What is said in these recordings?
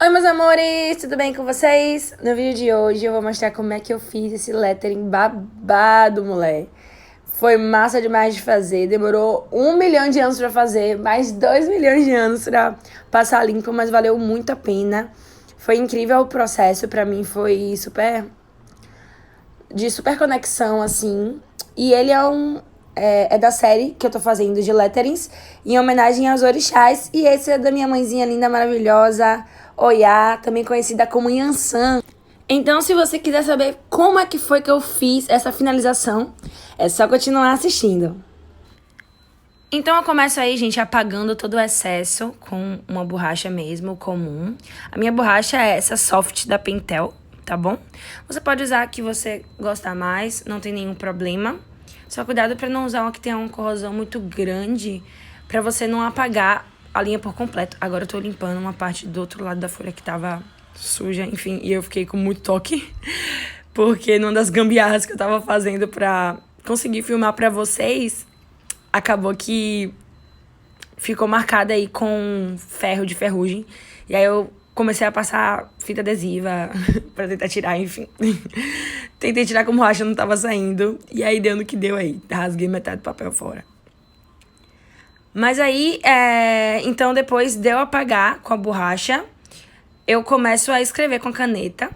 Oi, meus amores, tudo bem com vocês? No vídeo de hoje eu vou mostrar como é que eu fiz esse lettering babado, moleque. Foi massa demais de fazer, demorou 1 milhão de anos pra fazer, mais 2 milhões de anos pra passar limpo, mas valeu muito a pena. Foi incrível o processo, pra mim foi de super conexão, assim. E ele é da série que eu tô fazendo de letterings, em homenagem aos orixás. E esse é da minha mãezinha linda, maravilhosa, Oiá, também conhecida como Yansan. Então, se você quiser saber como é que foi que eu fiz essa finalização, é só continuar assistindo. Então eu começo aí, gente, apagando todo o excesso com uma borracha mesmo, comum. A minha borracha é essa soft da Pentel, tá bom? Você pode usar a que você gostar mais, não tem nenhum problema. Só cuidado pra não usar uma que tenha uma corrosão muito grande, pra você não apagar a linha por completo. Agora eu tô limpando uma parte do outro lado da folha que tava suja, enfim, e eu fiquei com muito toque. Porque numa das gambiarras que eu tava fazendo pra conseguir filmar pra vocês, acabou que ficou marcada aí com ferro de ferrugem. E aí eu comecei a passar fita adesiva pra tentar tirar, enfim. Tentei tirar com borracha, não tava saindo. E aí deu no que deu aí. Rasguei metade do papel fora. Mas aí, então depois de eu apagar com a borracha, eu começo a escrever com a caneta.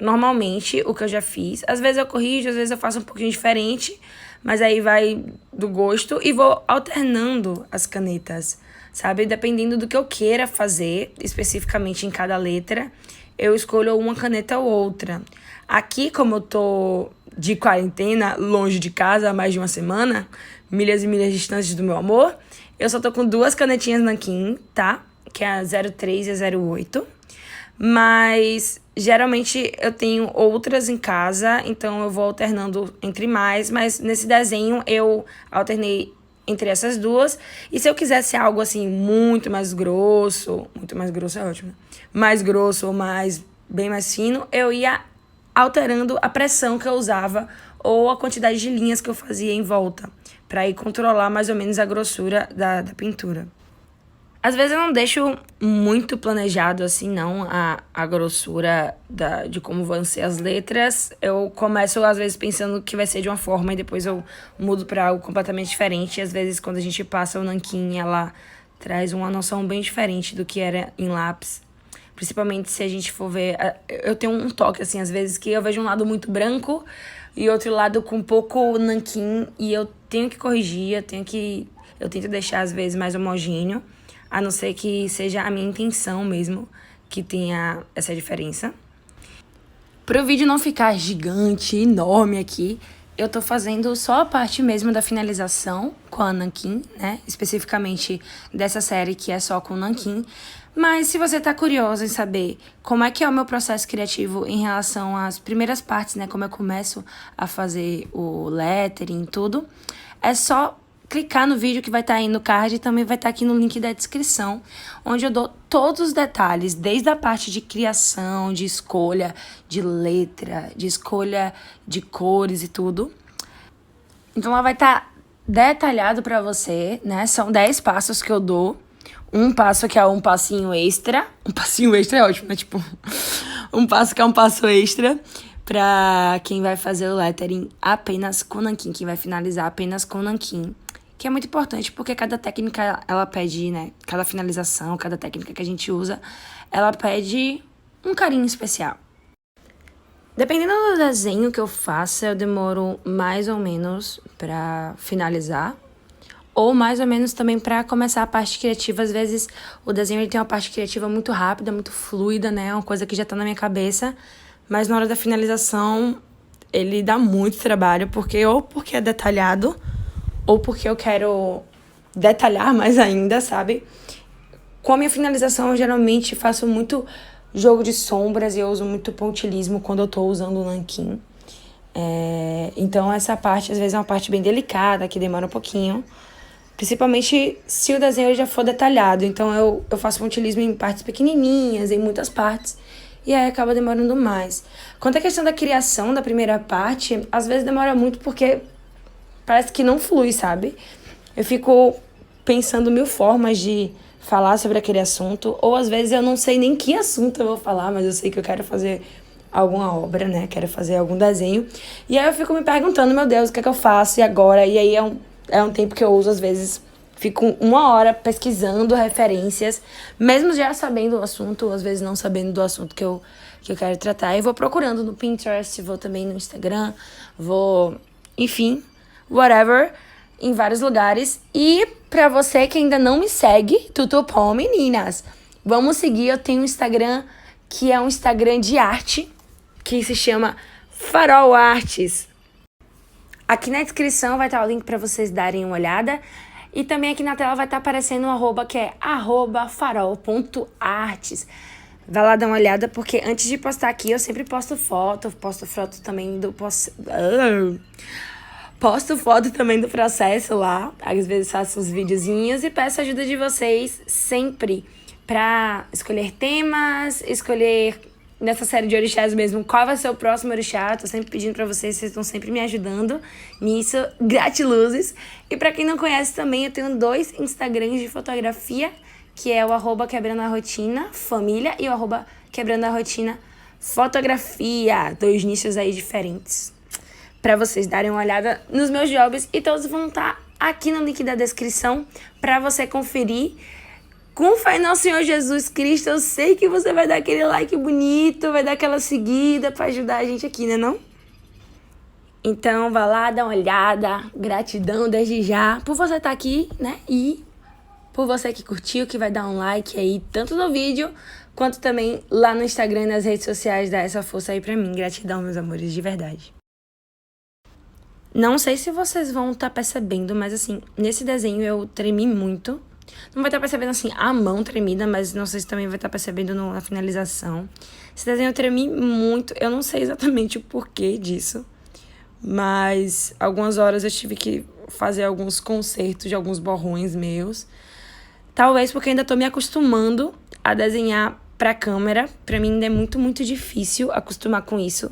Normalmente, o que eu já fiz. Às vezes eu corrijo, às vezes eu faço um pouquinho diferente. Mas aí vai do gosto e vou alternando as canetas, sabe? Dependendo do que eu queira fazer, especificamente em cada letra, eu escolho uma caneta ou outra. Aqui, como eu tô de quarentena, longe de casa há mais de uma semana, milhas e milhas distantes do meu amor, eu só tô com 2 canetinhas Nankin, tá? Que é a 03 e a 08. Mas geralmente eu tenho outras em casa, então eu vou alternando entre mais, mas nesse desenho eu alternei entre essas duas. E se eu quisesse algo assim muito mais grosso é ótimo, né? Mais grosso ou bem mais fino, eu ia alterando a pressão que eu usava ou a quantidade de linhas que eu fazia em volta, para ir controlar mais ou menos a grossura da pintura. Às vezes eu não deixo muito planejado assim, não, a grossura de como vão ser as letras. Eu começo, às vezes, pensando que vai ser de uma forma e depois eu mudo para algo completamente diferente. E, às vezes, quando a gente passa o nanquim, ela traz uma noção bem diferente do que era em lápis. Principalmente se a gente for ver... Eu tenho um toque, assim, às vezes, que eu vejo um lado muito branco e outro lado com pouco nanquim. E eu tenho que corrigir, eu tento deixar, às vezes, mais homogêneo. A não ser que seja a minha intenção mesmo que tenha essa diferença. Para o vídeo não ficar gigante, enorme aqui, eu tô fazendo só a parte mesmo da finalização com a nanquim, né? Especificamente dessa série que é só com nanquim. Mas se você tá curioso em saber como é que é o meu processo criativo em relação às primeiras partes, né? Como eu começo a fazer o lettering e tudo, é só clicar no vídeo que vai estar aí no card e também vai estar aqui no link da descrição, onde eu dou todos os detalhes, desde a parte de criação, de escolha de letra, de escolha de cores e tudo. Então lá vai estar detalhado para você, né? São 10 passos que eu dou. Um passo que é um passinho extra. Um passinho extra é ótimo, né? Tipo, um passo que é um passo extra para quem vai fazer o lettering apenas com nanquim, quem vai finalizar apenas com nanquim. Que é muito importante, porque cada técnica, ela pede, né? Cada finalização, cada técnica que a gente usa, ela pede um carinho especial. Dependendo do desenho que eu faça, eu demoro mais ou menos pra finalizar. Ou mais ou menos também pra começar a parte criativa. Às vezes, o desenho ele tem uma parte criativa muito rápida, muito fluida, né? Uma coisa que já tá na minha cabeça. Mas na hora da finalização, ele dá muito trabalho, porque é detalhado, ou porque eu quero detalhar mais ainda, sabe? Com a minha finalização, eu geralmente faço muito jogo de sombras e eu uso muito pontilhismo quando eu tô usando o nanquim. Então, essa parte, às vezes, é uma parte bem delicada, que demora um pouquinho. Principalmente se o desenho já for detalhado. Então, eu faço pontilhismo em partes pequenininhas, em muitas partes. E aí, acaba demorando mais. Quanto à questão da criação da primeira parte, às vezes demora muito porque parece que não flui, sabe? Eu fico pensando 1000 formas de falar sobre aquele assunto, ou às vezes eu não sei nem que assunto eu vou falar, mas eu sei que eu quero fazer alguma obra, né? Quero fazer algum desenho. E aí eu fico me perguntando, meu Deus, o que é que eu faço e agora? E aí é um tempo que eu uso, às vezes, fico 1 hora pesquisando referências, mesmo já sabendo o assunto, ou às vezes não sabendo do assunto que eu quero tratar. E vou procurando no Pinterest, vou também no Instagram, enfim, whatever, em vários lugares. E pra você que ainda não me segue, Tutupom, meninas, vamos seguir. Eu tenho um Instagram que é um Instagram de arte, que se chama Farol Artes. Aqui na descrição vai estar o link para vocês darem uma olhada. E também aqui na tela vai estar aparecendo um arroba, que é @farol.artes. Vai lá dar uma olhada, porque antes de postar aqui, eu sempre posto foto também posto foto também do processo lá. Às vezes faço uns videozinhos e peço a ajuda de vocês sempre pra escolher temas, escolher nessa série de orixás mesmo qual vai ser o próximo orixá. Tô sempre pedindo pra vocês estão sempre me ajudando nisso. Gratiluzes. E pra quem não conhece também, eu tenho 2 Instagrams de fotografia, que é o @quebrando a rotina família e o @quebrando a rotina fotografia. 2 nichos aí diferentes pra vocês darem uma olhada nos meus jobs, e todos vão estar aqui no link da descrição pra você conferir. Com fé em nosso Senhor Jesus Cristo, eu sei que você vai dar aquele like bonito, vai dar aquela seguida pra ajudar a gente aqui, né não? Então, vai lá, dá uma olhada. Gratidão desde já por você estar aqui, né? E por você que curtiu, que vai dar um like aí, tanto no vídeo, quanto também lá no Instagram e nas redes sociais. Dá essa força aí pra mim. Gratidão, meus amores, de verdade. Não sei se vocês vão estar percebendo, mas assim, nesse desenho eu tremi muito. Não vai estar percebendo, assim, a mão tremida, mas não sei se também vai estar percebendo na finalização. Esse desenho eu tremi muito, eu não sei exatamente o porquê disso, mas algumas horas eu tive que fazer alguns consertos de alguns borrões meus. Talvez porque ainda tô me acostumando a desenhar pra câmera. Pra mim ainda é muito, muito difícil acostumar com isso.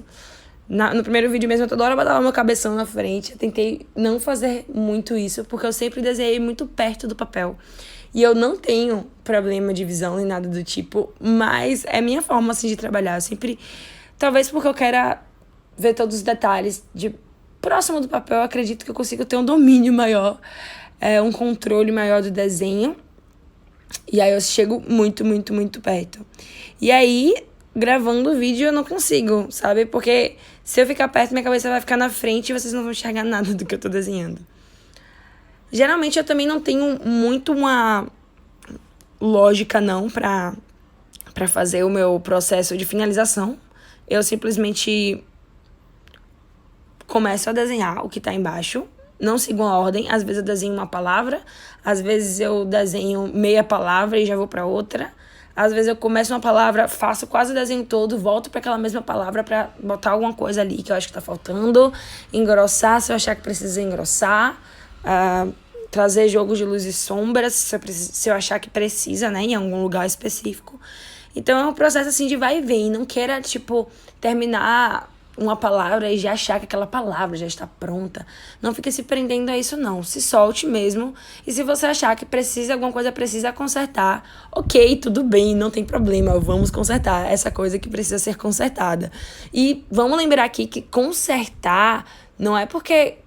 No primeiro vídeo mesmo, eu toda hora botava meu cabeção na frente. Eu tentei não fazer muito isso, porque eu sempre desenhei muito perto do papel. E eu não tenho problema de visão nem nada do tipo, mas é minha forma, assim, de trabalhar. Eu sempre, talvez porque eu quero ver todos os detalhes de próximo do papel, eu acredito que eu consigo ter um domínio maior, um controle maior do desenho. E aí eu chego muito, muito, muito perto. E aí, gravando o vídeo, eu não consigo, sabe? Porque se eu ficar perto, minha cabeça vai ficar na frente e vocês não vão enxergar nada do que eu tô desenhando. Geralmente eu também não tenho muito uma lógica, não, pra fazer o meu processo de finalização. Eu simplesmente começo a desenhar o que tá embaixo. Não sigo uma ordem. Às vezes eu desenho uma palavra, às vezes eu desenho meia palavra e já vou pra outra. Às vezes eu começo uma palavra, faço quase o desenho todo, volto pra aquela mesma palavra pra botar alguma coisa ali que eu acho que tá faltando, engrossar se eu achar que precisa engrossar, trazer jogo de luz e sombras se eu achar que precisa, né, em algum lugar específico. Então é um processo assim de vai e vem. Não queira, tipo, terminar uma palavra e já achar que aquela palavra já está pronta. Não fique se prendendo a isso, não. Se solte mesmo. E se você achar que alguma coisa precisa consertar, ok, tudo bem, não tem problema. Vamos consertar essa coisa que precisa ser consertada. E vamos lembrar aqui que consertar não é porque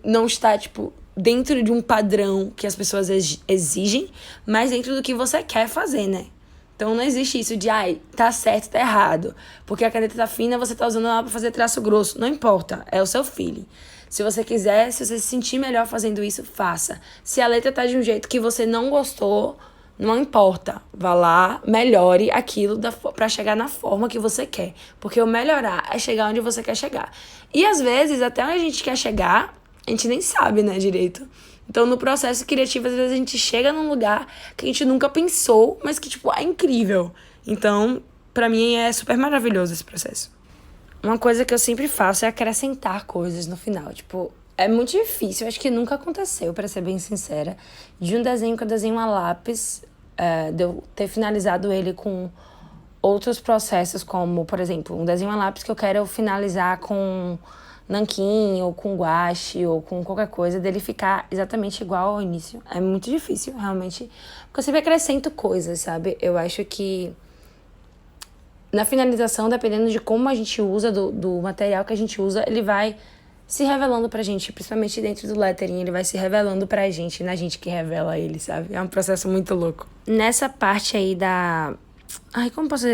não está, tipo, dentro de um padrão que as pessoas exigem, mas dentro do que você quer fazer, né? Então não existe isso de, tá certo, tá errado. Porque a caneta tá fina, você tá usando ela pra fazer traço grosso. Não importa, é o seu feeling. Se você quiser, se você se sentir melhor fazendo isso, faça. Se a letra tá de um jeito que você não gostou, não importa. Vá lá, melhore aquilo pra chegar na forma que você quer. Porque o melhorar é chegar onde você quer chegar. E às vezes, até onde a gente quer chegar, a gente nem sabe, né, direito. Então, no processo criativo, às vezes a gente chega num lugar que a gente nunca pensou, mas que, tipo, é incrível. Então, pra mim, é super maravilhoso esse processo. Uma coisa que eu sempre faço é acrescentar coisas no final. Tipo, é muito difícil, acho que nunca aconteceu, pra ser bem sincera, de um desenho que eu desenho a lápis, de eu ter finalizado ele com outros processos, como, por exemplo, um desenho a lápis que eu quero finalizar com nanquim, ou com guache, ou com qualquer coisa, dele ficar exatamente igual ao início. É muito difícil, realmente, porque eu sempre acrescento coisas, sabe? Eu acho que na finalização, dependendo de como a gente usa, do material que a gente usa, ele vai se revelando pra gente, principalmente dentro do lettering, ele vai se revelando pra gente, não é a gente que revela ele, sabe? É um processo muito louco. Nessa parte aí Ai, como posso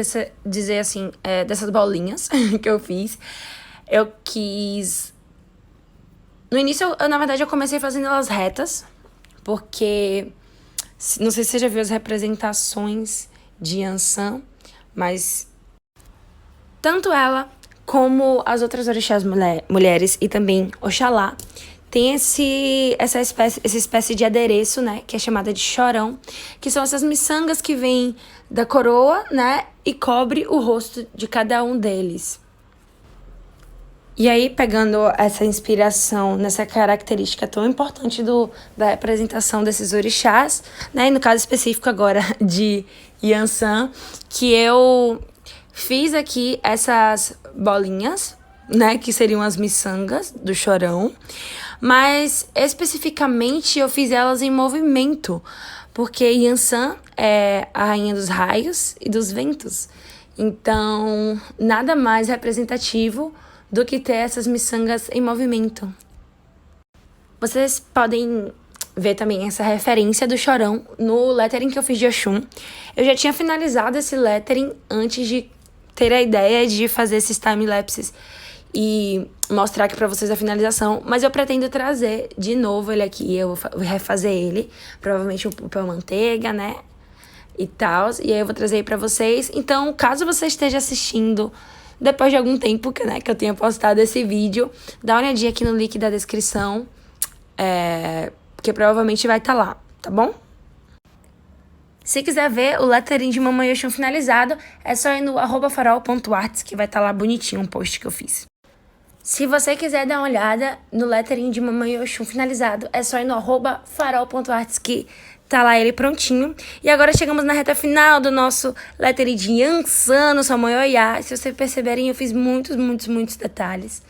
dizer assim, dessas bolinhas que eu fiz, eu quis... No início, na verdade, eu comecei fazendo elas retas, porque... Não sei se você já viu as representações de Yansan, mas tanto ela como as outras orixás mulheres e também Oxalá tem essa espécie de adereço, né, que é chamada de chorão, que são essas miçangas que vêm da coroa, né, e cobre o rosto de cada um deles. E aí, pegando essa inspiração nessa característica tão importante da representação desses orixás, né, e no caso específico agora de Yansan, que eu fiz aqui essas bolinhas, né, que seriam as miçangas do chorão, mas especificamente eu fiz elas em movimento, porque Yansan é a rainha dos raios e dos ventos. Então, nada mais representativo do que ter essas miçangas em movimento. Vocês podem ver também essa referência do chorão no lettering que eu fiz de Oxum. Eu já tinha finalizado esse lettering antes de ter a ideia de fazer esses time-lapses e mostrar aqui pra vocês a finalização, mas eu pretendo trazer de novo ele aqui, eu vou refazer ele, provavelmente o papel manteiga, né, e tal, e aí eu vou trazer aí pra vocês. Então, caso você esteja assistindo depois de algum tempo, né, que eu tenha postado esse vídeo, dá uma olhadinha aqui no link da descrição, porque provavelmente vai estar lá, tá bom? Se quiser ver o lettering de Mamãe Oxum finalizado, é só ir no @farol.arts, que vai estar lá bonitinho um post que eu fiz. Se você quiser dar uma olhada no lettering de Mamãe Oxum finalizado, é só ir no @farol.arts, que tá lá ele prontinho. E agora chegamos na reta final do nosso lettering de Yansan no Sua Mãe Oiá. Se vocês perceberem, eu fiz muitos detalhes.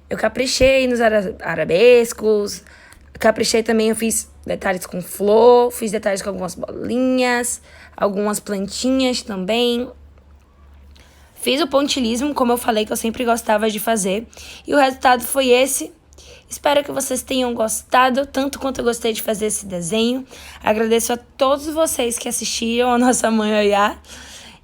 Eu caprichei nos arabescos, caprichei também, eu fiz detalhes com flor, fiz detalhes com algumas bolinhas, algumas plantinhas também. Fiz o pontilhismo, como eu falei, que eu sempre gostava de fazer. E o resultado foi esse. Espero que vocês tenham gostado, tanto quanto eu gostei de fazer esse desenho. Agradeço a todos vocês que assistiram a nossa Mãe Oiá.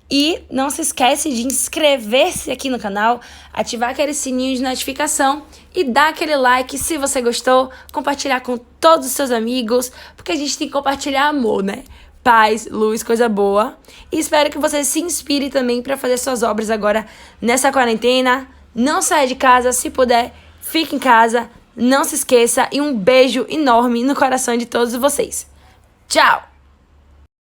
E não se esquece de inscrever-se aqui no canal, ativar aquele sininho de notificação e dar aquele like se você gostou, compartilhar com todos os seus amigos, porque a gente tem que compartilhar amor, né? Paz, luz, coisa boa. E espero que você se inspire também para fazer suas obras agora nessa quarentena. Não saia de casa, se puder, fique em casa, não se esqueça e um beijo enorme no coração de todos vocês. Tchau!